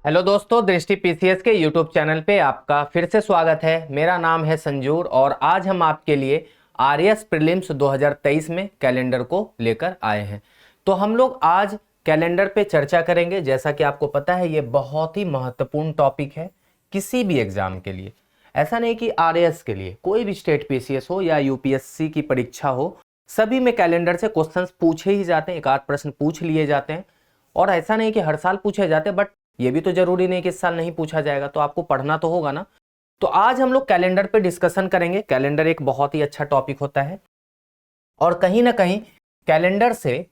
Hello दोस्तों, दृष्टि PCS के यूट्यूब चैनल पे आपका फिर से स्वागत है। मेरा नाम है संजूर और आज हम आपके लिए आरएएस प्रीलिम्स 2023 में कैलेंडर को लेकर आए हैं। तो हम लोग आज कैलेंडर पे चर्चा करेंगे। जैसा कि आपको पता है, ये बहुत ही महत्वपूर्ण टॉपिक है किसी भी एग्जाम के लिए। ऐसा नहीं कि आरएएस के लिए, कोई भी स्टेट पीसीएस हो या यूपीएससी की परीक्षा हो, सभी में कैलेंडर से क्वेश्चंस पूछे ही जाते हैं, एक आध प्रश्न पूछ लिए जाते हैं। और ऐसा नहीं कि हर साल पूछे जाते हैं, बट ये भी तो जरूरी नहीं कि इस साल नहीं पूछा जाएगा, तो आपको पढ़ना तो होगा ना। तो आज हम लोग कैलेंडर पे डिस्कशन करेंगे। कैलेंडर एक बहुत ही अच्छा टॉपिक होता है और कहीं ना कहीं कैलेंडर से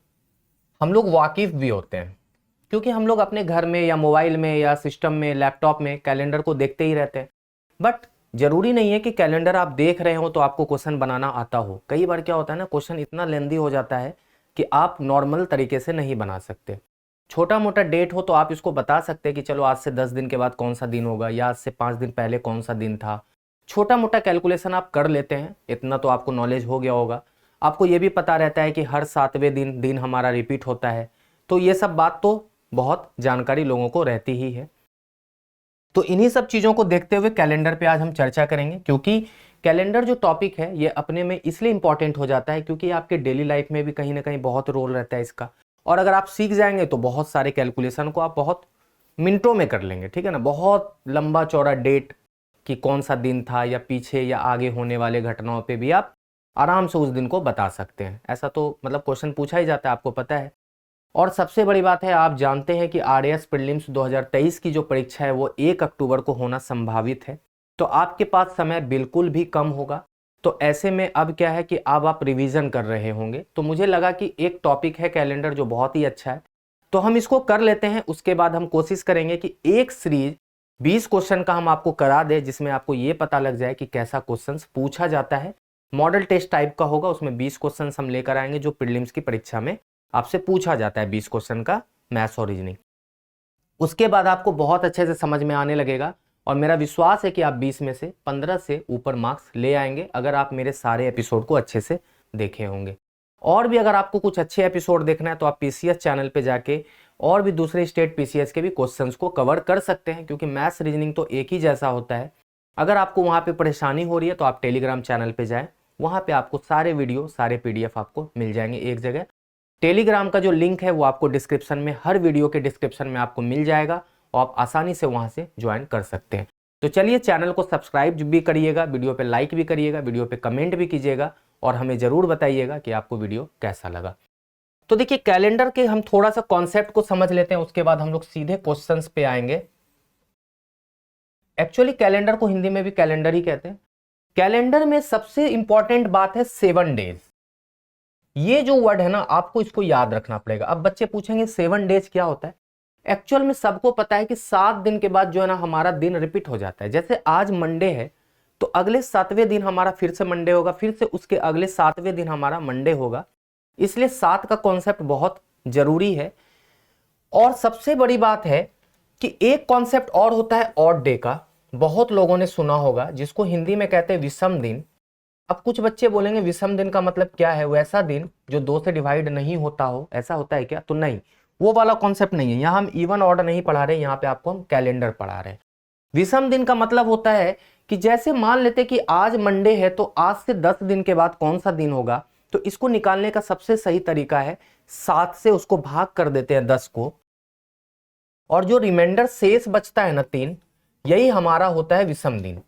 हम लोग वाकिफ भी होते हैं, क्योंकि हम लोग अपने घर में या मोबाइल में या सिस्टम में, लैपटॉप में कैलेंडर को देखते ही रहते हैं। बट जरूरी नहीं है कि कैलेंडर आप देख रहे हो तो आपको क्वेश्चन बनाना आता हो। कई बार क्या होता है ना, क्वेश्चन इतना लेंदी हो जाता है कि आप नॉर्मल तरीके से नहीं बना सकते। छोटा मोटा डेट हो तो आप इसको बता सकते हैं कि चलो आज से 10 दिन के बाद कौन सा दिन होगा, या आज से 5 दिन पहले कौन सा दिन था। छोटा मोटा कैलकुलेशन आप कर लेते हैं, इतना तो आपको नॉलेज हो गया होगा। आपको ये भी पता रहता है कि हर 7वें दिन हमारा रिपीट होता है। तो ये सब बात तो बहुत जानकारी लोगों को रहती ही है। तो इन्हीं सब चीज़ों को देखते हुए कैलेंडर पे आज हम चर्चा करेंगे, क्योंकि कैलेंडर जो टॉपिक है ये अपने में इसलिए इंपॉर्टेंट हो जाता है क्योंकि आपके डेली लाइफ में भी कहीं ना कहीं बहुत रोल रहता है इसका। और अगर आप सीख जाएंगे तो बहुत सारे कैलकुलेशन को आप बहुत मिनटों में कर लेंगे, ठीक है ना। बहुत लंबा चौड़ा डेट कि कौन सा दिन था या पीछे या आगे होने वाले घटनाओं पे भी आप आराम से उस दिन को बता सकते हैं। ऐसा तो मतलब क्वेश्चन पूछा ही जाता है, आपको पता है। और सबसे बड़ी बात है, आप जानते हैं कि आरएएस प्रीलिम्स 2023 की जो परीक्षा है वो 1 अक्टूबर को होना संभावित है। तो आपके पास समय बिल्कुल भी कम होगा। तो ऐसे में अब क्या है कि अब आप रिवीजन कर रहे होंगे, तो मुझे लगा कि एक टॉपिक है कैलेंडर जो बहुत ही अच्छा है, तो हम इसको कर लेते हैं। उसके बाद हम कोशिश करेंगे कि एक सीरीज 20 क्वेश्चन का हम आपको करा दे, जिसमें आपको ये पता लग जाए कि कैसा क्वेश्चन पूछा जाता है। मॉडल टेस्ट टाइप का होगा, उसमें 20 क्वेश्चन हम लेकर आएंगे जो प्रीलिम्स की परीक्षा में आपसे पूछा जाता है, 20 क्वेश्चन का मैथ्स और रीजनिंग। उसके बाद आपको बहुत अच्छे से समझ में आने लगेगा और मेरा विश्वास है कि आप 20 में से 15 से ऊपर मार्क्स ले आएंगे, अगर आप मेरे सारे एपिसोड को अच्छे से देखे होंगे। और भी अगर आपको कुछ अच्छे एपिसोड देखना है तो आप पीसीएस चैनल पे जाके और भी दूसरे स्टेट पीसीएस के भी क्वेश्चंस को कवर कर सकते हैं, क्योंकि मैथ्स रीजनिंग तो एक ही जैसा होता है। अगर आपको वहाँ पे परेशानी हो रही है तो आप टेलीग्राम चैनल पे जाएं, वहाँ पे आपको सारे वीडियो, सारे पीडीएफ आपको मिल जाएंगे एक जगह। टेलीग्राम का जो लिंक है वो आपको डिस्क्रिप्शन में, हर वीडियो के डिस्क्रिप्शन में आपको मिल जाएगा और आप आसानी से वहां से ज्वाइन कर सकते हैं। तो चलिए, चैनल को सब्सक्राइब भी करिएगा, वीडियो पे लाइक भी करिएगा, वीडियो पे कमेंट भी कीजिएगा और हमें जरूर बताइएगा कि आपको वीडियो कैसा लगा। तो देखिए, कैलेंडर के हम थोड़ा सा कॉन्सेप्ट को समझ लेते हैं, उसके बाद हम लोग सीधे क्वेश्चंस पे आएंगे। एक्चुअली कैलेंडर को हिंदी में भी कैलेंडर ही कहते हैं। कैलेंडर में सबसे इंपॉर्टेंट बात है 7 डेज। ये जो वर्ड है ना, आपको इसको याद रखना पड़ेगा। अब बच्चे पूछेंगे 7 डेज क्या होता है। एक्चुअल में सबको पता है कि 7 दिन के बाद जो है ना हमारा दिन रिपीट हो जाता है। जैसे आज मंडे है तो अगले 7वें दिन हमारा फिर से मंडे होगा, फिर से उसके अगले 7वें दिन हमारा मंडे होगा। इसलिए 7 का कॉन्सेप्ट बहुत जरूरी है। और सबसे बड़ी बात है कि एक कॉन्सेप्ट और होता है ऑड डे का, बहुत लोगों ने सुना होगा, जिसको हिंदी में कहते हैं विषम दिन। अब कुछ बच्चे बोलेंगे विषम दिन का मतलब क्या है, वैसा दिन जो 2 से डिवाइड नहीं होता हो, ऐसा होता है क्या? तो नहीं, वो वाला कॉन्सेप्ट नहीं है। यहाँ हम इवन ऑर्डर नहीं पढ़ा रहे, यहाँ पे आपको हम कैलेंडर पढ़ा रहे हैं। विषम दिन का मतलब होता है कि जैसे मान लेते कि आज मंडे है तो आज से 10 दिन के बाद कौन सा दिन होगा, तो इसको निकालने का सबसे सही तरीका है 7 से उसको भाग कर देते हैं 10 को, और जो रिमाइंडर शेष बचता है ना 3, यही हमारा होता है विषम दिन।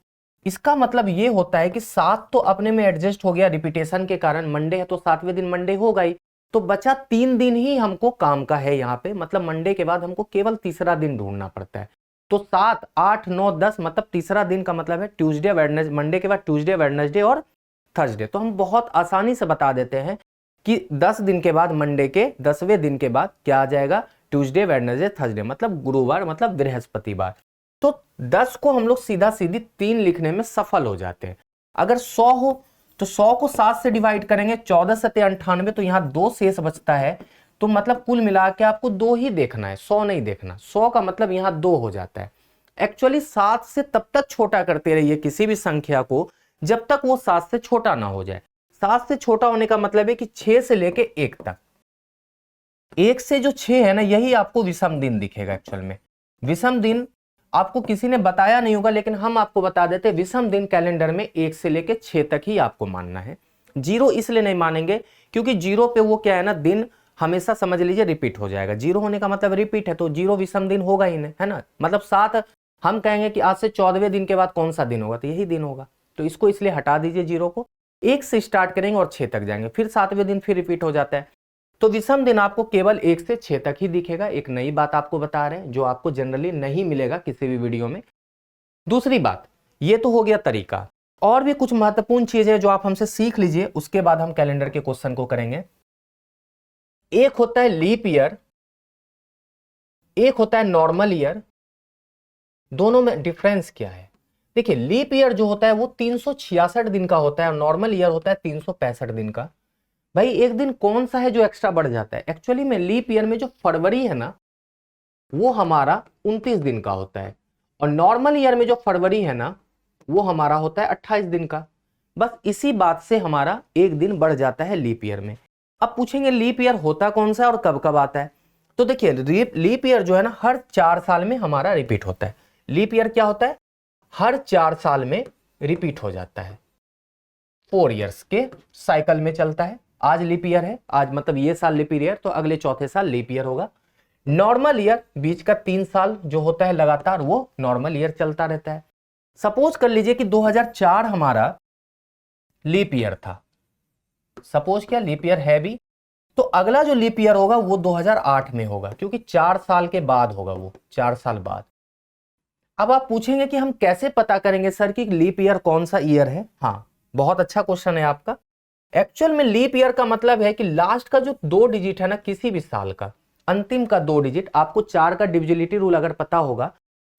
इसका मतलब ये होता है कि 7 तो अपने में एडजस्ट हो गया रिपीटेशन के कारण, मंडे है तो 7वें दिन मंडे होगा ही, तो बचा 3 दिन ही हमको काम का है यहाँ पे। मतलब मंडे के बाद हमको केवल तीसरा दिन ढूंढना पड़ता है। तो 7, 8, 9, 10 मतलब तीसरा दिन का मतलब है ट्यूसडे, वेडनेसडे। मंडे के बाद ट्यूसडे, वेडनेसडे और थर्सडे। तो हम बहुत आसानी से बता देते हैं कि 10 दिन के बाद मंडे के 10वें दिन के बाद क्या आ जाएगा, ट्यूसडे, वेडनेसडे, थर्सडे, मतलब गुरुवार, मतलब बृहस्पतिवार। तो 10 को हम लोग सीधा सीधी 3 लिखने में सफल हो जाते हैं। अगर 100 हो तो 100 को 7 से डिवाइड करेंगे, 14 सत्ते 98, तो यहाँ 2 शेष बचता है। तो मतलब कुल मिला के आपको 2 ही देखना है, 100 नहीं देखना। 100 का मतलब यहाँ 2 हो जाता है। एक्चुअली 7 से तब तक छोटा करते रहिए किसी भी संख्या को जब तक वो 7 से छोटा ना हो जाए। 7 से छोटा होने का मतलब है कि 6 से लेके 1 तक, 1 से जो 6 है ना, यही आपको विषम दिन दिखेगा एक्चुअल में। विषम दिन आपको किसी ने बताया नहीं होगा, लेकिन हम आपको बता देते हैं, विषम दिन कैलेंडर में 1 से लेकर 6 तक ही आपको मानना है। 0 इसलिए नहीं मानेंगे क्योंकि 0 पे वो क्या है ना, दिन हमेशा समझ लीजिए रिपीट हो जाएगा। 0 होने का मतलब रिपीट है, तो 0 विषम दिन होगा ही नहीं, है ना। मतलब 7 हम कहेंगे कि आज से 14वें दिन के बाद कौन सा दिन होगा, तो यही दिन होगा, तो इसको इसलिए हटा दीजिए 0 को। 1 से स्टार्ट करेंगे और 6 तक जाएंगे, फिर 7वें दिन फिर रिपीट हो जाता है। तो विषम दिन आपको केवल 1 से 6 तक ही दिखेगा। एक नई बात आपको बता रहे हैं जो आपको जनरली नहीं मिलेगा किसी भी वीडियो में। दूसरी बात, ये तो हो गया तरीका, और भी कुछ महत्वपूर्ण चीजें जो आप हमसे सीख लीजिए, उसके बाद हम कैलेंडर के क्वेश्चन को करेंगे। एक होता है लीप ईयर, एक होता है नॉर्मल ईयर। दोनों में डिफरेंस क्या है? देखिए, लीप ईयर जो होता है वो 366 दिन का होता है और नॉर्मल ईयर होता है 365 दिन का। भाई एक दिन कौन सा है जो एक्स्ट्रा बढ़ जाता है? एक्चुअली में लीप ईयर में जो फरवरी है ना, वो हमारा 29 दिन का होता है, और नॉर्मल ईयर में जो फरवरी है ना, वो हमारा होता है 28 दिन का। बस इसी बात से हमारा एक दिन बढ़ जाता है लीप ईयर में। अब पूछेंगे लीप ईयर होता कौन सा है और कब कब आता है? तो देखिए, लीप ईयर जो है ना, हर 4 साल में हमारा रिपीट होता है। लीप ईयर क्या होता है? हर 4 साल में रिपीट हो जाता है, 4 ईयर्स के साइकिल में चलता है। आज लीप ईयर है, आज मतलब ये साल लीप ईयर, तो अगले चौथे साल लीप ईयर होगा। नॉर्मल ईयर बीच का 3 साल जो होता है लगातार, वो नॉर्मल ईयर चलता रहता है। सपोज कर लीजिए कि 2004 हमारा लीप ईयर था, सपोज क्या लीप ईयर है भी, तो अगला जो लीप ईयर होगा वो 2008 में होगा, क्योंकि 4 साल के बाद होगा, वो 4 साल बाद। अब आप पूछेंगे कि हम कैसे पता करेंगे सर कि लीप ईयर कौन सा ईयर है? हाँ, बहुत अच्छा क्वेश्चन है आपका। एक्चुअल में लीप ईयर का मतलब है कि लास्ट का जो 2 डिजिट है ना किसी भी साल का, अंतिम का 2 डिजिट, आपको 4 का डिविजिबिलिटी रूल अगर पता होगा,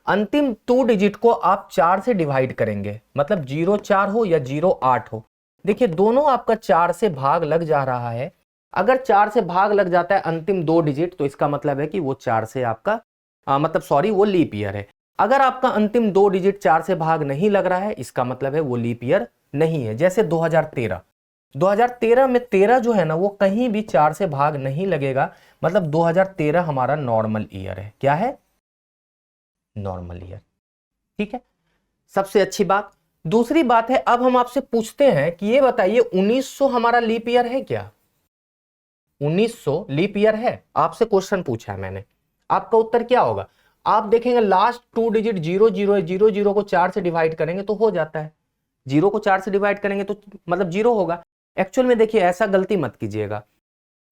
अंतिम 2 डिजिट को आप 4 से डिवाइड करेंगे, मतलब 0-4 हो या 0-8 हो। देखिए दोनों आपका 4 से भाग लग जा रहा है। अगर 4 से भाग लग जाता है अंतिम 2 डिजिट, तो इसका मतलब है कि वो 4 से आपका वो लीप ईयर है। अगर आपका अंतिम 2 डिजिट 4 से भाग नहीं लग रहा है, इसका मतलब है वो लीप ईयर नहीं है। जैसे 2013 में 13 जो है ना, वो कहीं भी 4 से भाग नहीं लगेगा, मतलब 2013 हमारा नॉर्मल ईयर है। क्या है? Normal year. ठीक है, सबसे अच्छी बात। दूसरी बात है, अब हम आपसे पूछते हैं कि ये बताइए 1900 हमारा लीप ईयर है क्या? 1900 लीप ईयर है? आपसे क्वेश्चन पूछा है मैंने, आपका उत्तर क्या होगा? आप देखेंगे लास्ट 2 डिजिट 00 है, 00 को 4 से डिवाइड करेंगे तो हो जाता है, 0 को 4 से डिवाइड करेंगे तो मतलब 0 होगा। एक्चुअल में देखिए ऐसा गलती मत कीजिएगा,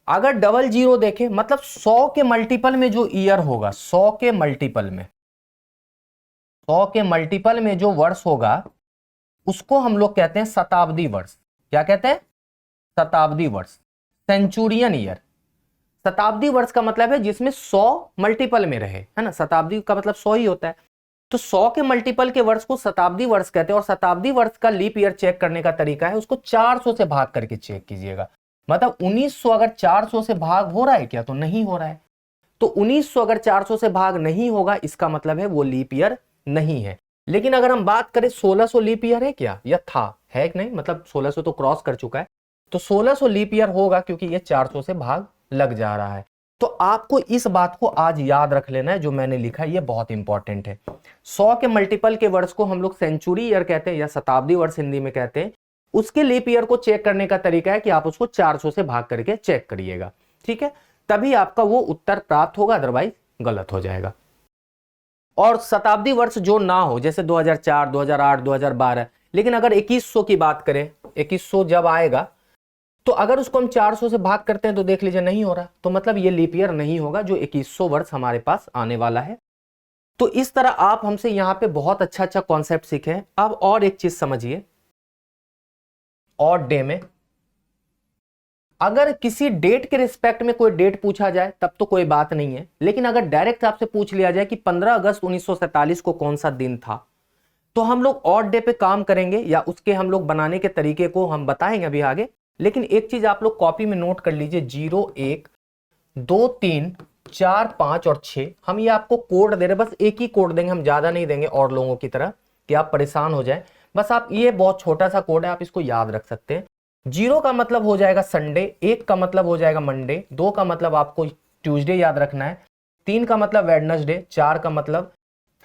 अगर डबल 0 देखें मतलब 100 के मल्टीपल में जो ईयर होगा, 100 के मल्टीपल में जो वर्ष होगा, उसको हम लोग कहते हैं शताब्दी वर्ष। क्या कहते हैं? शताब्दी वर्ष, सेंचुरियन ईयर। शताब्दी वर्ष का मतलब है जिसमें 100 मल्टीपल में रहे, है ना, शताब्दी का मतलब 100 ही होता है। तो 100 के मल्टीपल के वर्ष को शताब्दी वर्ष कहते हैं, और शताब्दी वर्ष का लीप ईयर चेक करने का तरीका है उसको 400 से भाग करके चेक कीजिएगा। मतलब 1900 अगर 400 से भाग हो रहा है क्या? तो नहीं हो रहा है। तो 1900 अगर 400 से भाग नहीं होगा, इसका मतलब है वो लीप ईयर नहीं है। लेकिन अगर हम बात करें 1600 लीप ईयर है क्या, या था, है कि नहीं, मतलब 1600 तो क्रॉस कर चुका है, तो 1600 लीप ईयर होगा क्योंकि ये 400 से भाग लग जा रहा है। तो आपको इस बात को आज याद रख लेना है, जो मैंने लिखा है ये बहुत इंपॉर्टेंट है। 100 के मल्टीपल के वर्ष को हम लोग सेंचुरी ईयर कहते हैं या शताब्दी वर्ष हिंदी में कहते हैं। उसके लीप ईयर को चेक करने का तरीका है कि आप उसको 400 से भाग करके चेक करिएगा, ठीक है, तभी आपका वो उत्तर प्राप्त होगा, अदरवाइज गलत हो जाएगा। और शताब्दी वर्ष जो ना हो, जैसे 2004, 2008, 2012, लेकिन अगर 2100 की बात करें, 2100 जब आएगा तो अगर उसको हम 400 से भाग करते हैं तो देख लीजिए नहीं हो रहा, तो मतलब ये लीप ईयर नहीं होगा जो 2100 वर्ष हमारे पास आने वाला है। तो इस तरह आप हमसे यहां पे बहुत अच्छा अच्छा कॉन्सेप्ट सीखे हैं। अब और एक चीज समझिए, ऑड डे में अगर किसी डेट के रिस्पेक्ट में कोई डेट पूछा जाए तब तो कोई बात नहीं है, लेकिन अगर डायरेक्ट आपसे पूछ लिया जाए कि 15 अगस्त 1947 को कौन सा दिन था, तो हम लोग ऑड डे पे काम करेंगे, या उसके हम लोग बनाने के तरीके को हम बताएंगे अभी आगे। लेकिन एक चीज आप लोग कॉपी में नोट कर लीजिए, 0, 1, 2, 3, 4, 5 और 6, हम ये आपको कोड दे रहे, बस एक ही कोड देंगे, हम ज्यादा नहीं देंगे और लोगों की तरह कि आप परेशान हो जाए। बस आप, ये बहुत छोटा सा कोड है, आप इसको याद रख सकते हैं। 0 का मतलब हो जाएगा संडे, 1 का मतलब हो जाएगा मंडे, 2 का मतलब आपको ट्यूसडे याद रखना है, 3 का मतलब वेडनेसडे, 4 का मतलब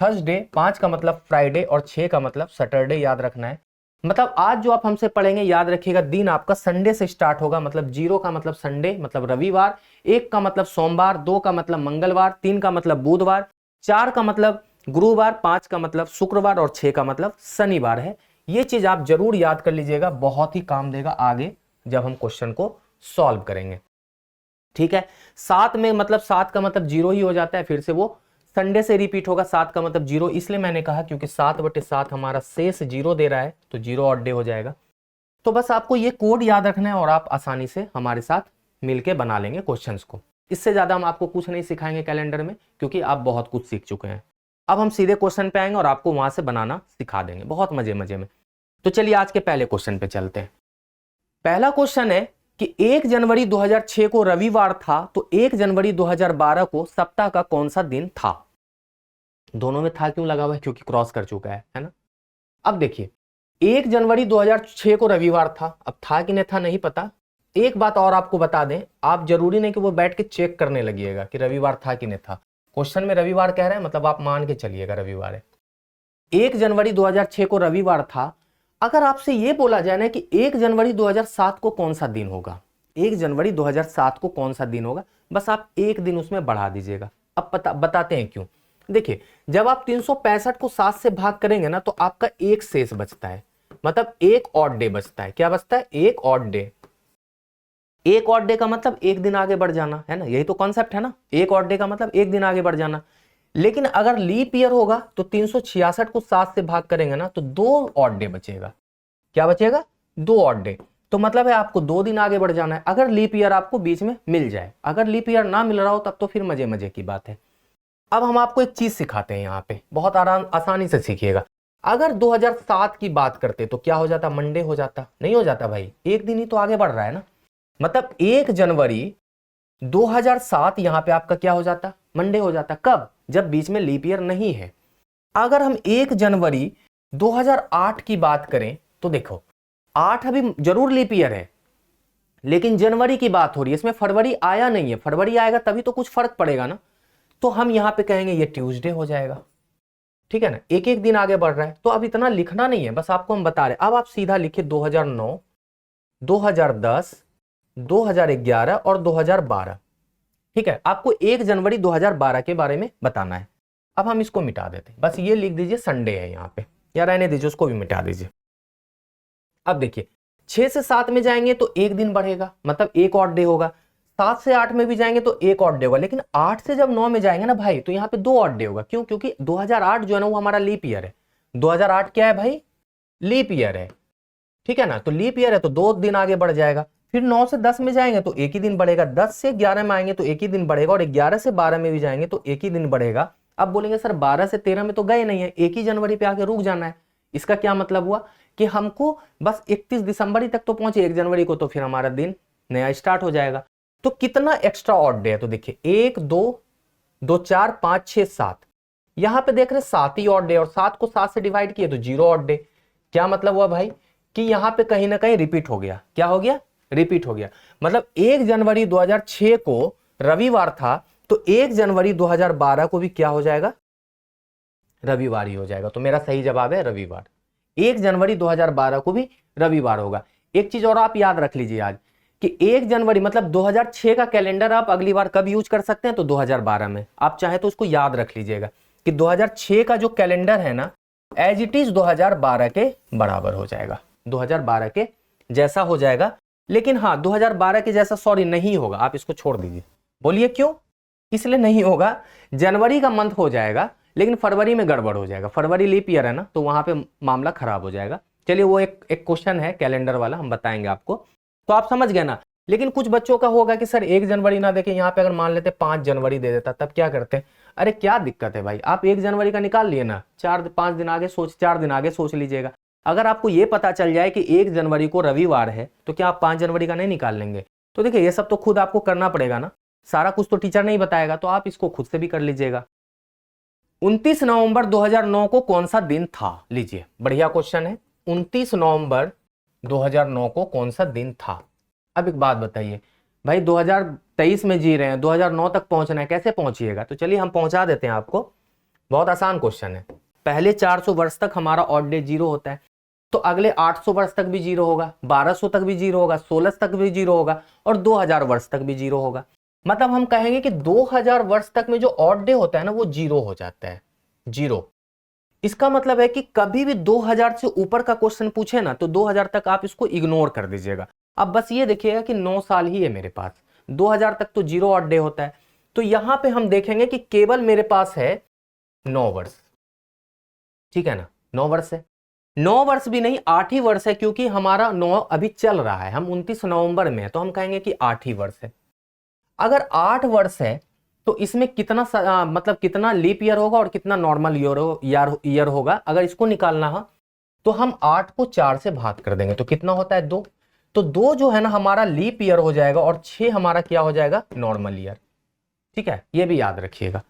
थर्सडे, 5 का मतलब फ्राइडे और 6 का मतलब सैटरडे याद रखना है। मतलब आज जो आप हमसे पढ़ेंगे याद रखिएगा, दिन आपका संडे से स्टार्ट होगा। मतलब 0 का मतलब संडे मतलब रविवार, 1 का मतलब सोमवार, 2 का मतलब मंगलवार, 3 का मतलब बुधवार, 4 का मतलब गुरुवार, 5 का मतलब शुक्रवार और 6 का मतलब शनिवार है। ये चीज आप जरूर याद कर लीजिएगा, बहुत ही काम देगा आगे जब हम क्वेश्चन को सॉल्व करेंगे। ठीक है, 7 में मतलब 7 का मतलब 0 ही हो जाता है, फिर से वो संडे से रिपीट होगा। 7 का मतलब 0, इसलिए मैंने कहा क्योंकि 7/7 हमारा शेष 0 दे रहा है, तो 0 ऑड डे हो जाएगा। तो बस आपको ये कोड याद रखना है और आप आसानी से हमारे साथ मिलके बना लेंगे क्वेश्चंस को। इससे ज्यादा हम आपको कुछ नहीं सिखाएंगे कैलेंडर में, क्योंकि आप बहुत कुछ सीख चुके हैं। अब हम सीधे क्वेश्चन पे आएंगे और आपको वहां से बनाना सिखा देंगे बहुत मजे मजे में। तो चलिए आज के पहले क्वेश्चन पे चलते हैं। पहला क्वेश्चन है कि 1 जनवरी 2006 को रविवार था, तो 1 जनवरी 2012 को सप्ताह का कौन सा दिन था? दोनों में था क्यों लगा हुआ है? क्योंकि क्रॉस कर चुका है ना। अब देखिए, 1 जनवरी 2006 को रविवार था, अब था कि नहीं था नहीं पता। एक बात और आपको बता दें, आप जरूरी नहीं कि वो बैठ के चेक करने लगिएगा कि रविवार था कि नहीं था। क्वेश्चन में रविवार कह रहे हैं, मतलब आप मान के चलिएगा रविवार है। 1 जनवरी 2006 को रविवार था। अगर आपसे ये बोला जाए ना कि 1 जनवरी 2007 को कौन सा दिन होगा, 1 जनवरी 2007 को कौन सा दिन होगा, बस आप एक दिन उसमें बढ़ा दीजिएगा। अब बताते हैं क्यों। देखिए, जब आप 365 को 7 से भाग करेंगे ना, तो आपका एक शेष बचता है, मतलब एक ऑड डे बचता है। क्या बचता है? एक ऑड डे। एक ऑड डे का मतलब एक दिन आगे बढ़ जाना है ना, यही तो कॉन्सेप्ट है ना। एक ऑड डे का मतलब एक दिन आगे बढ़ जाना। लेकिन अगर लीप ईयर होगा तो 366 को 7 से भाग करेंगे ना, तो 2 ऑड डे बचेगा। क्या बचेगा? 2 ऑड डे। तो मतलब है आपको 2 दिन आगे बढ़ जाना है, अगर लीप ईयर आपको बीच में मिल जाए। अगर लीप ईयर ना मिल रहा हो तब तो फिर मजे मजे की बात है। अब हम आपको एक चीज सिखाते हैं यहाँ पे, बहुत आसानी से सीखिएगा। अगर 2007 की बात करते तो क्या हो जाता? मंडे हो जाता। नहीं हो जाता भाई, एक दिन ही तो आगे बढ़ रहा है ना। मतलब 1 जनवरी 2007 यहां पे आपका क्या हो जाता? मंडे हो जाता। कब? जब बीच में लीप ईयर नहीं है। अगर हम 1 जनवरी 2008 की बात करें तो देखो, 8 अभी जरूर लीप ईयर है, लेकिन जनवरी की बात हो रही है, इसमें फरवरी आया नहीं है। फरवरी आएगा तभी तो कुछ फर्क पड़ेगा ना। तो हम यहां पे कहेंगे ये ट्यूसडे हो जाएगा। ठीक है ना, एक एक दिन आगे बढ़ रहा है। तो अब इतना लिखना नहीं है, बस आपको हम बता रहे। अब आप सीधा लिखिए 2009, 2010, 2011 और 2012। ठीक है, आपको 1 जनवरी 2012 के बारे में बताना है। अब हम इसको मिटा देते हैं, बस ये लिख दीजिए संडे है यहाँ पे, या रहने दीजिए, उसको भी मिटा दीजिए। अब देखिए, 6 से 7 में जाएंगे तो एक दिन बढ़ेगा, मतलब एक ऑड डे होगा। 7 से 8 में भी जाएंगे तो एक ऑड डे होगा। लेकिन 8 से जब 9 में जाएंगे ना भाई, तो यहाँ पे 2 ऑड डे होगा। क्यों? क्योंकि 2008 जो है ना वो हमारा लीप ईयर है। 2008 क्या है भाई? लीप ईयर है। ठीक है ना, तो लीप ईयर है तो 2 दिन आगे बढ़ जाएगा। फिर 9 से 10 में जाएंगे तो एक ही दिन बढ़ेगा। 10 से 11 में आएंगे तो एक ही दिन बढ़ेगा, और 11 से 12 में भी जाएंगे तो एक ही दिन बढ़ेगा। अब बोलेंगे सर 12 से 13 में तो गए नहीं है, एक ही जनवरी पे आके रुक जाना है। इसका क्या मतलब हुआ कि हमको बस 31 दिसंबर ही तक तो पहुंचे, 1 जनवरी को तो फिर हमारा दिन नया स्टार्ट हो जाएगा। तो कितना एक्स्ट्रा ऑड डे है? तो देखिए 1 2 2 4 5 6 7, यहां पे देख रहे 7 ही ऑड डे, और 7 को 7 से डिवाइड किए तो 0 ऑड डे। क्या मतलब हुआ भाई कि यहां पे कहीं ना कहीं रिपीट हो गया। क्या हो गया? रिपीट हो गया। मतलब 1 जनवरी 2006 को रविवार था, तो 1 जनवरी 2012 को भी क्या हो जाएगा? रविवार ही हो जाएगा। तो मेरा सही जवाब है रविवार। 1 जनवरी 2012 को भी रविवार होगा। एक चीज और आप याद रख लीजिए आज, कि 1 जनवरी मतलब 2006 का कैलेंडर आप अगली बार कब यूज कर सकते हैं? तो 2012 में। आप चाहे तो उसको याद रख लीजिएगा कि 2006 का जो कैलेंडर है ना, एज इट इज 2012 के बराबर हो जाएगा, 2012 के जैसा हो जाएगा। लेकिन हाँ, 2012 के जैसा सॉरी नहीं होगा, आप इसको छोड़ दीजिए। बोलिए क्यों? इसलिए नहीं होगा, जनवरी का मंथ हो जाएगा, लेकिन फरवरी में गड़बड़ हो जाएगा। फरवरी लीप ईयर है ना, तो वहां पे मामला खराब हो जाएगा। चलिए, वो एक क्वेश्चन है कैलेंडर वाला, हम बताएंगे आपको, तो आप समझ गए ना। लेकिन कुछ बच्चों का होगा कि सर 1 जनवरी ना देखे, यहाँ पे अगर मान लेते 5 जनवरी दे देता, तब क्या करते? अरे क्या दिक्कत है भाई, आप 1 जनवरी का निकाल लिए ना, 4 दिन आगे सोच लीजिएगा। अगर आपको ये पता चल जाए कि 1 जनवरी को रविवार है, तो क्या आप 5 जनवरी का नहीं निकाल लेंगे? तो देखिए, ये सब तो खुद आपको करना पड़ेगा ना, सारा कुछ तो टीचर नहीं बताएगा, तो आप इसको खुद से भी कर लीजिएगा। 29 नवंबर 2009 को कौन सा दिन था? लीजिए, बढ़िया क्वेश्चन है। 29 नवंबर 2009 को कौन सा दिन था? अब एक बात बताइए, भाई 2023 में जी रहे हैं, 2009 तक पहुंचना है, कैसे पहुंचिएगा? तो चलिए हम पहुंचा देते हैं आपको। बहुत आसान क्वेश्चन है। पहले 400 वर्ष तक हमारा ऑड डे जीरो होता है, तो अगले 800 वर्ष तक भी जीरो होगा, 1200 तक भी जीरो होगा, 1600 तक भी जीरो होगा और 2000 वर्ष तक भी जीरो होगा। मतलब हम कहेंगे कि 2000 वर्ष तक में जो ऑड डे होता है ना वो जीरो हो जाता है, जीरो। इसका मतलब है कि कभी भी 2000 से ऊपर का क्वेश्चन पूछे ना तो 2000 तक आप इसको इग्नोर कर दीजिएगा। अब बस ये देखिएगा कि 9 साल ही है मेरे पास, 2000 तक तो जीरो ऑड डे होता है, तो यहां पे हम देखेंगे कि केवल मेरे पास है 9 वर्ष। ठीक है ना, 9 वर्ष है, 9 वर्ष भी नहीं 8 ही वर्ष है, क्योंकि हमारा 9 अभी चल रहा है, हम 29 नवंबर में है, तो हम कहेंगे कि 8 ही वर्ष है। अगर 8 वर्ष है तो इसमें कितना मतलब कितना लीप ईयर होगा और कितना नॉर्मल ईयर होगा, अगर इसको निकालना है तो हम 8 को 4 से भाग कर देंगे, तो कितना होता है 2। तो 2 जो है ना हमारा लीप ईयर हो जाएगा और 6 हमारा क्या हो जाएगा, नॉर्मल ईयर। ठीक है, ये भी याद रखिएगा।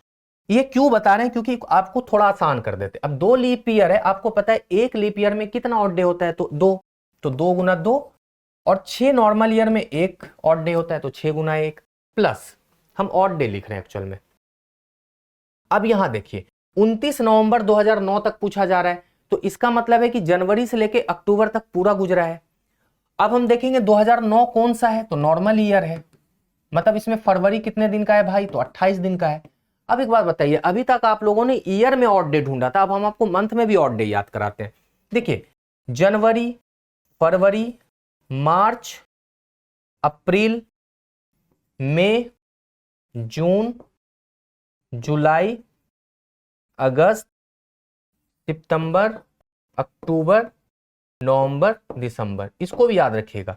ये क्यों बता रहे हैं, क्योंकि आपको थोड़ा आसान कर देते। अब 2 लीप ईयर है, आपको पता है एक लीप ईयर में कितना ऑड डे होता है, तो 2, तो 2 गुना 2, और 6 नॉर्मल ईयर में एक ऑड डे होता है, तो 6 गुना 1, प्लस हम ऑड डे लिख रहे हैं एक्चुअल में। अब यहां देखिए 29 नवंबर 2009 तक पूछा जा रहा है, तो इसका मतलब है कि जनवरी से लेके अक्टूबर तक पूरा गुजरा है। अब हम देखेंगे 2009 कौन सा है, तो नॉर्मल ईयर है, मतलब इसमें फरवरी कितने दिन का है भाई, तो 28 दिन का है। अब एक बात बताइए, अभी तक आप लोगों ने ईयर में ऑड डे ढूंढा था, अब हम आपको मंथ में भी ऑड डे याद कराते हैं। देखिए जनवरी, फरवरी, मार्च, अप्रैल, मई, जून, जुलाई, अगस्त, सितंबर, अक्टूबर, नवंबर, दिसंबर, इसको भी याद रखिएगा।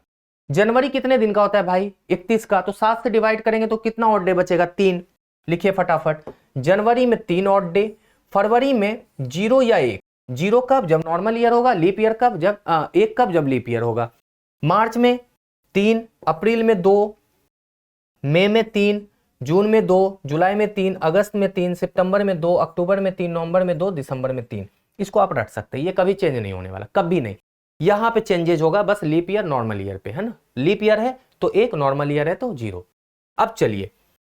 जनवरी कितने दिन का होता है भाई, 31 का, तो 7 से डिवाइड करेंगे तो कितना ऑड डे बचेगा, 3। लिखिए फटाफट, जनवरी में 3 ऑड डे, फरवरी में 0 या 1, 0 कब, जब नॉर्मल ईयर होगा, लीप ईयर कब, जब 1 कब, जब लीप ईयर होगा, मार्च में 3, अप्रैल में 2, मई में 3, जून में 2, जुलाई में 3, अगस्त में 3, सितंबर में 2, अक्टूबर में 3, नवंबर में 2, दिसंबर में 3। इसको आप रख सकते हैं, ये कभी चेंज नहीं होने वाला, कभी नहीं। यहां पे चेंजेज होगा बस लीप ईयर नॉर्मल ईयर पे, है ना, लीप ईयर है तो 1, नॉर्मल ईयर है तो 0। अब चलिए,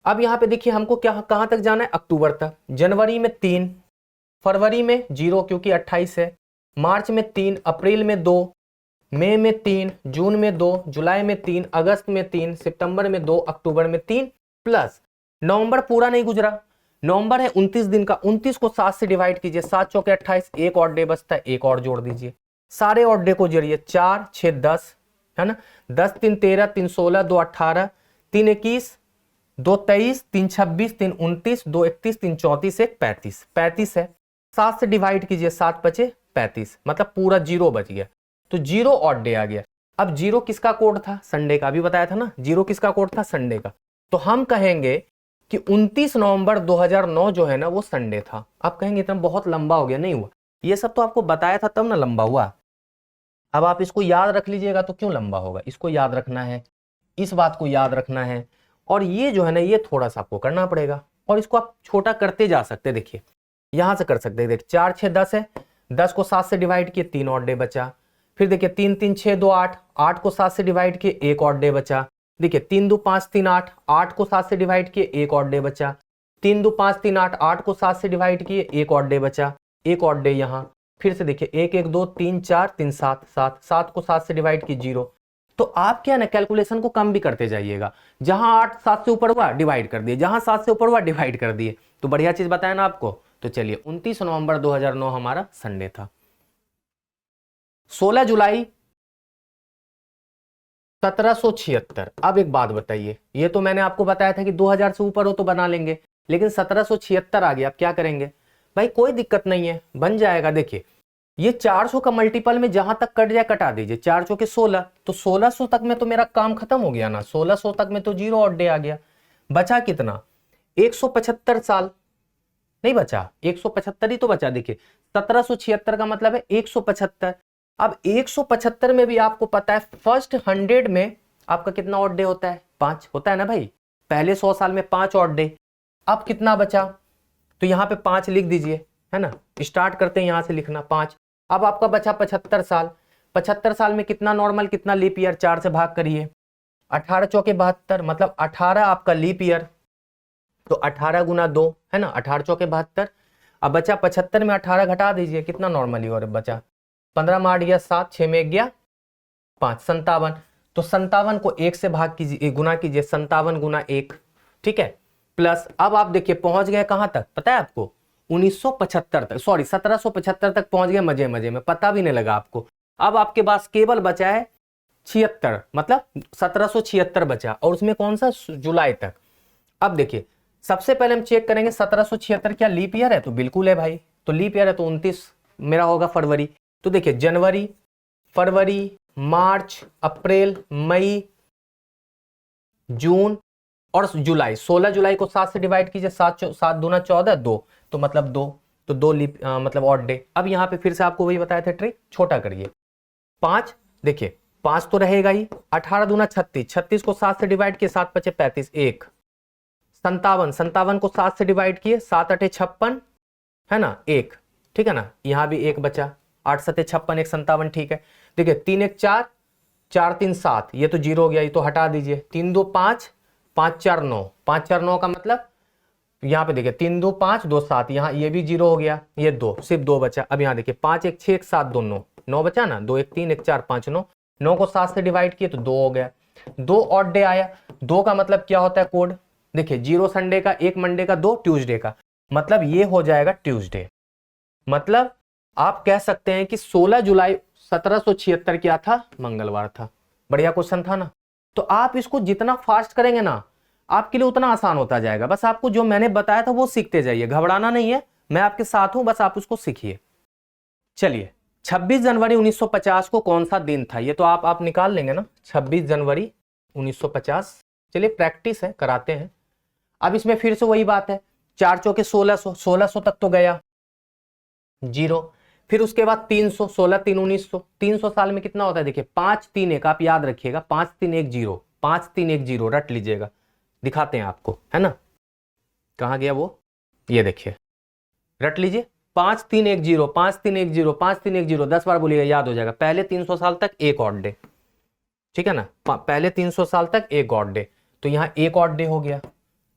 अब यहां पे देखिए हमको क्या कहां तक जाना है, अक्टूबर तक। जनवरी में 3, फरवरी में 0 क्योंकि 28 है, मार्च में 3, अप्रैल में 2, मई में 3, जून में 2, जुलाई में 3, अगस्त में 3, सितंबर में 2, अक्टूबर में 3, प्लस नवंबर पूरा नहीं गुजरा, नवंबर है 29 दिन का, 29 को 7 से डिवाइड कीजिए, 7 चौके 28, एक और डे बचता है, एक और जोड़ दीजिए, सारे और डे को जोड़िए, 4 6 10, है ना, 10 3 13, 3 16, 2 18, 3 21, 2 23, 3 26, 3 29, 2 31, 3 34, 1 35, 35 है, 7 से डिवाइड कीजिए, 7 बचे 35, मतलब पूरा 0 बच गया, तो 0 ऑड डे आ गया। अब 0 किसका कोड था, संडे का, अभी बताया था ना, 0 किसका कोड था, संडे का। तो हम कहेंगे कि 29 नवंबर 2009 जो है ना वो संडे था। आप कहेंगे इतना बहुत लंबा हो गया, नहीं हुआ, ये सब तो आपको बताया था तब ना लंबा हुआ। अब आप इसको याद रख लीजिएगा तो क्यों लंबा होगा, इसको याद रखना है, इस बात को याद रखना है, और ये जो है ना ये थोड़ा सा आपको करना पड़ेगा, और इसको आप छोटा करते जा सकते। देखिए यहां से कर सकते हैं, देखिए 4 6 10 है, 10 को 7 से डिवाइड किए, 3 और डे बचा। फिर देखिए 3 3 6 2 8, 8 को 7 से डिवाइड किए, एक और डे बचा। देखिए 3 2 5 3 8, 8 को 7 से डिवाइड किए, एक और डे बचा। 3 2 5 3 8, 8 को 7 से डिवाइड किए, एक और डे बचा, एक और डे यहाँ। फिर से देखिए 1 1 2 3 4 3 7 7, 7 को 7 से डिवाइड किए, 0। तो आप क्या ना कैलकुलेशन को कम भी करते जाइएगा, जहां 8 7 से ऊपर हुआ डिवाइड कर दिए, जहां 7 से ऊपर हुआ डिवाइड कर दिए। तो बढ़िया चीज बताया ना आपको। तो चलिए 29 नवंबर 2009 हमारा संडे था। 16 जुलाई 1776। अब एक बात बताइए, ये तो मैंने आपको बताया था कि 2000 से ऊपर हो तो बना लेंगे, लेकिन 1776 आ गया, अब क्या करेंगे भाई, कोई दिक्कत नहीं है, बन जाएगा। देखिए ये 400 का मल्टीपल में जहां तक कट जाए कटा दीजिए, 4 चौके 16, तो 1600 तक में तो मेरा काम खत्म हो गया ना, 1600 तक में तो 0 ऑड डे आ गया। बचा कितना, 175 साल, नहीं बचा, 175 ही तो बचा। देखिए 1776 का मतलब है 175। अब 175 में भी आपको पता है फर्स्ट 100 में आपका कितना ऑड डे होता है, 5 होता है ना भाई, पहले 100 साल में 5 ऑड डे। अब कितना बचा, तो यहां पे 5 लिख दीजिए, है ना, स्टार्ट करते हैं यहां से लिखना 5। अब आपका बचा 75 साल, 75 साल में कितना नॉर्मल कितना लीप ईयर, 4 से भाग करिए, 18 चौके 72, मतलब 18 आपका लीप ईयर, तो 18 गुना 2 है ना, 18 चौके 72। अब बचा 75 में 18 घटा दीजिए, कितना नॉर्मली और बचा 15 में 8 गया 7, 6 में 1 गया 5, 57। तो 57 को 1 से भाग कीजिए, गुना कीजिए, 57 गुना 1, ठीक है। प्लस अब आप देखिए पहुंच गए कहां तक पता है आपको, 1975 तक, सॉरी 1775 तक पहुंच गए, मजे मजे में, पता भी नहीं लगा आपको। अब आपके पास केवल बचा है 76, मतलब 1776 बचा, और उसमें कौन सा, जुलाई तक। अब देखिए सबसे पहले हम चेक करेंगे 1776 क्या लीप ईयर है, तो बिल्कुल है भाई, तो लीप ईयर है तो 29 मेरा होगा फरवरी। तो देखिए जनवरी, फरवरी, मार्च, अप्रैल, मई, जून और जुलाई, 16 जुलाई को 7 से डिवाइड कीजिए, 7 दूना 14, 2, तो मतलब 2, तो 2 लीप मतलब ऑड डे। अब यहाँ पे फिर से आपको वही बताया था ट्रिक, छोटा करिए, 5, देखिए 5 तो रहेगा ही, 18 दूना 36, 36 को 7 से डिवाइड किए, 7 पचे 35, 1, 57, 57 को 7 से डिवाइड किए, 7 अठे 56 है ना, 1, ठीक है ना, यहाँ भी 1 बचा, 8 सते 56, 1 57, ठीक है। देखिए 3 1 4, 4 3 7, ये तो जीरो हो गया, ये तो हटा दीजिए, 3 2 5, 5 4 9, 5 4 9 का मतलब यहाँ पे देखिए 3 2 5 2 7, यहाँ ये भी जीरो हो गया, ये 2, सिर्फ 2 बचा। अब यहाँ देखिए 5 1 6 1 7 2 9, 9 बचा ना, 2 1 3 1 4 5 9, 9 को 7 से डिवाइड किए तो 2 हो गया, 2 ऑड डे आया। 2 का मतलब क्या होता है कोड, देखिए 0 संडे का, 1 मंडे का, 2 ट्यूसडे का, मतलब ये हो जाएगा ट्यूसडे। मतलब आप कह सकते हैं कि 16 जुलाई 1776 क्या था, मंगलवार था। बढ़िया क्वेश्चन था ना। तो आप इसको जितना फास्ट करेंगे ना आपके लिए उतना आसान होता जाएगा। बस आपको जो मैंने बताया था वो सीखते जाइए, घबराना नहीं है, मैं आपके साथ हूं, बस आप उसको सीखिए। चलिए 26 जनवरी 1950 को कौन सा दिन था, ये तो आप निकाल लेंगे ना, 26 जनवरी 1950। चलिए प्रैक्टिस है, कराते हैं। अब इसमें फिर से वही बात है, 4 चौके 1600, 1600 तक तो गया, जीरो। फिर उसके बाद 300, 16 3 1900, 300 साल में कितना होता है, देखिए 5 3 1, आप याद रखिएगा, 5 3 1 0, 5 3 1 0 रट लीजिएगा, दिखाते हैं आपको, है ना, कहां गया वो, ये देखिए, रट लीजिए, 5 3 1 0, 5 3 1 0, 5 3 1 0, 10 बार बोलिएगा, याद हो जाएगा। पहले 300 साल तक एक ऑड डे, ठीक है ना, पहले 300 साल तक एक ऑड डे, तो यहां एक ऑड डे हो गया,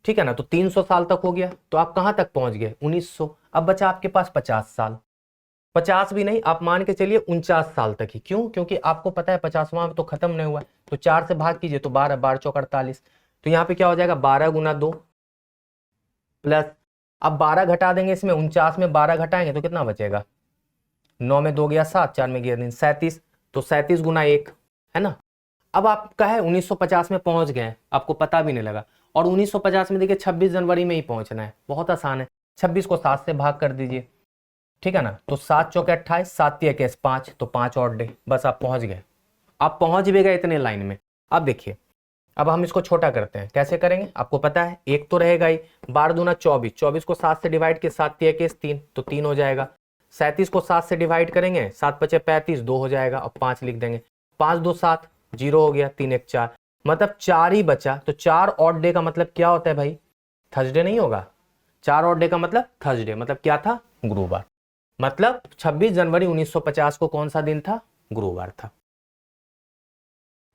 ठीक है ना, तो 300 साल तक हो गया, तो आप कहां तक पहुंच गए, 1900। अब बचा आपके पास 50 साल, 50 भी नहीं, आप मान के चलिए 49 साल तक ही, क्यों, क्योंकि आपको पता है 50वां तो खत्म नहीं हुआ, तो 4 से भाग कीजिए तो 12, 12 चौक 48, तो यहाँ पे क्या हो जाएगा, 12 गुना 2 प्लस, अब 12 घटा देंगे इसमें, 49 में 12 घटाएंगे तो कितना बचेगा, 9 में 2 गया 7, 4 में गया 3, 37, तो 37 गुना 1 है ना। अब आपका है 1950 में पहुंच गए, आपको पता भी नहीं लगा, और 1950 में देखिए 26 जनवरी में ही पहुंचना है, बहुत आसान है, 26 को 7 से भाग कर दीजिए, ठीक है ना, तो 7 चौके 28, 7 3 21 5, तो 5 ऑड डे, बस आप पहुंच गए, आप पहुंच भी गए इतने लाइन में। अब देखिए, अब हम इसको छोटा करते हैं, कैसे करेंगे आपको पता है, एक तो रहेगा ही, 12 दूना 24, 24 को 7 से डिवाइड किया, 7 3 21 3, तो 3 हो जाएगा। 37 को 7 से डिवाइड करेंगे, 7 पचे 35, 2 हो जाएगा, अब 5 लिख देंगे, 5 2 7, 0 हो गया, 3 1 4, मतलब 4 ही बचा, तो 4 ऑड डे का मतलब क्या होता है भाई, थर्सडे नहीं होगा, 4 ऑड डे का मतलब थर्सडे, मतलब क्या था, गुरुवार। मतलब 26 जनवरी 1950 को कौन सा दिन था, गुरुवार था।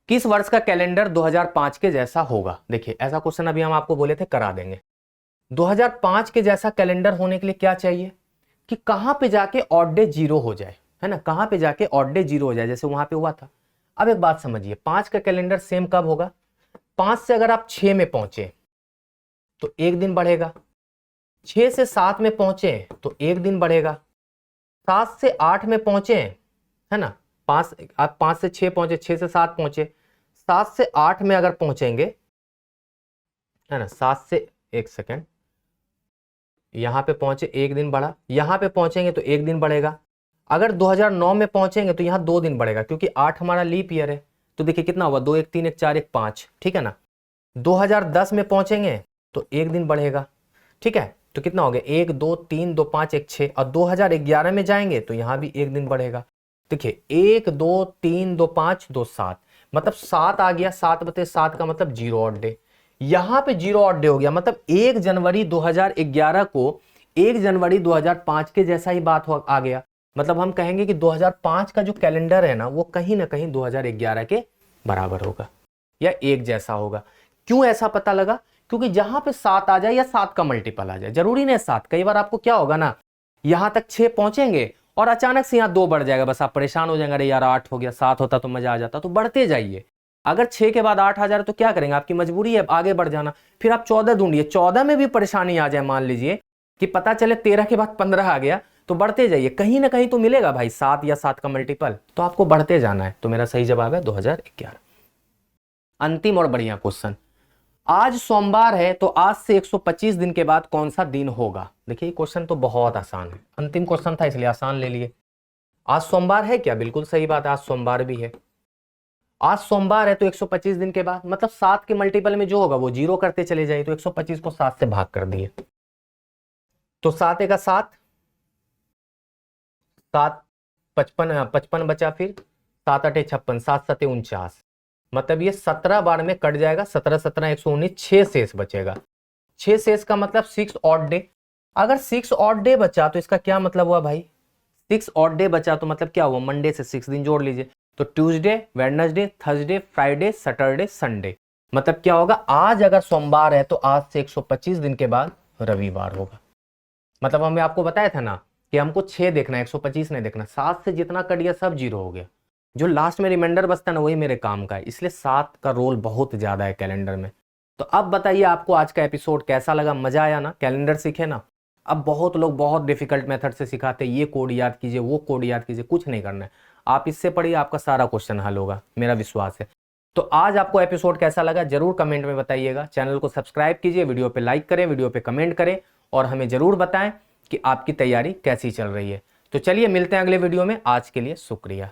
किस वर्ष का कैलेंडर 2005 के जैसा होगा, देखिए ऐसा क्वेश्चन अभी हम आपको बोले थे, करा देंगे। 2005 के जैसा कैलेंडर होने के लिए क्या चाहिए कि कहां पे जाके ऑड डे जीरो हो जाए, है ना, कहां पे जाके ऑड डे जीरो हो जाए, जैसे वहां पे हुआ था। अब एक बात समझिए, 5 का कैलेंडर सेम कब होगा, 5 से अगर आप 6 में पहुंचे तो एक दिन बढ़ेगा, 6 से 7 में पहुंचे तो एक दिन बढ़ेगा, 7 से 8 में पहुंचे, है ना, 5 आप 5 से 6 पहुंचे, 6 से 7 पहुंचे, 7 से 8 में अगर पहुंचेंगे, है ना, 7 से, एक सेकेंड, यहां पे पहुंचे एक दिन बढ़ा, यहां पे पहुंचेंगे तो एक दिन बढ़ेगा, अगर 2009 में पहुंचेंगे तो यहां 2 दिन बढ़ेगा, क्योंकि 8 हमारा लीप ईयर है, तो देखिए कितना हुआ, 2 1 3 1 4 1 5, ठीक है ना। 2010 में पहुंचेंगे तो एक दिन बढ़ेगा, ठीक है, तो कितना हो गया, 1 2 3 2 5 1 6, और 2011 में जाएंगे तो यहां भी एक दिन बढ़ेगा, देखिए 1 2 3 2 5 2 7, मतलब 7 आ गया, 7 बटे 7 का मतलब 0 ऑड डे, यहां पे 0 ऑड डे हो गया, मतलब 1 जनवरी 2011 को 1 जनवरी 2005 के जैसा ही बात आ गया। मतलब हम कहेंगे कि 2005 का जो कैलेंडर है ना वो कहीं ना कहीं 2011 के बराबर होगा। या एक जैसा होगा। क्यों ऐसा पता लगा? क्योंकि जहां पे 7 आ जाए या 7 का मल्टीपल आ जाए, जरूरी नहीं 7, कई बार आपको क्या होगा ना, यहां तक 6 पहुंचेंगे और अचानक से यहाँ 2 बढ़ जाएगा, बस आप परेशान हो जाएंगे, अरे यार 8 हो गया, 7 होता तो मजा आ जाता। तो बढ़ते जाइए, अगर 6 के बाद 8 आ जा रहा तो क्या करेंगे, आपकी मजबूरी है आगे बढ़ जाना। फिर आप 14 ढूंढिए, 14 में भी परेशानी आ जाए, मान लीजिए कि पता चले 13 के बाद 15 आ गया, तो बढ़ते जाइए, कहीं ना कहीं तो मिलेगा भाई 7 या 7 का मल्टीपल, तो आपको बढ़ते जाना है। तो मेरा सही जवाब है 2011। अंतिम और बढ़िया क्वेश्चन, आज सोमवार है तो आज से 125 दिन के बाद कौन सा दिन होगा? देखिए क्वेश्चन तो बहुत आसान है, अंतिम क्वेश्चन था इसलिए आसान ले लिए। आज सोमवार है क्या? बिल्कुल सही बात है, आज सोमवार भी है। आज सोमवार है तो 125 दिन के बाद, मतलब 7 के मल्टीपल में जो होगा वो 0 करते चले जाइए, तो 125 को 7 से भाग कर दिए, तो 7 का 7, 7 55 बचा, फिर 7 8 56, 7 7 49, मतलब ये 17 बार में कट जाएगा, 17 17 119, 6 शेष बचेगा। 6 शेष का मतलब 6 ऑड डे। अगर 6 ऑड डे बचा तो इसका क्या मतलब हुआ भाई, 6 ऑड डे बचा तो मतलब क्या हुआ, मंडे से 6 दिन जोड़ लीजिए, तो Tuesday, Wednesday, Thursday, Friday, Saturday, Sunday, मतलब क्या होगा, आज अगर सोमवार है तो आज से 125 दिन के बाद रविवार होगा। मतलब हमें आपको बताया था ना कि हमको 6 देखना है, 125 नहीं देखना, 7 से जितना कट गया सब 0 हो गया, जो लास्ट में रिमाइंडर बचता है ना वही मेरे काम का है, इसलिए 7 का रोल बहुत ज्यादा है कैलेंडर में। तो अब बताइए आपको आज का एपिसोड कैसा लगा, मजा आया ना, कैलेंडर सीखे ना। अब बहुत लोग बहुत डिफिकल्ट मेथड से सिखाते हैं, ये कोड याद कीजिए, वो कोड याद कीजिए, कुछ नहीं करना है, आप इससे पढ़िए, आपका सारा क्वेश्चन हल होगा, मेरा विश्वास है। तो आज आपको एपिसोड कैसा लगा जरूर कमेंट में बताइएगा, चैनल को सब्सक्राइब कीजिए, वीडियो पे लाइक करें, वीडियो पे कमेंट करें और हमें जरूर बताएं कि आपकी तैयारी कैसी चल रही है। तो चलिए मिलते हैं अगले वीडियो में, आज के लिए शुक्रिया।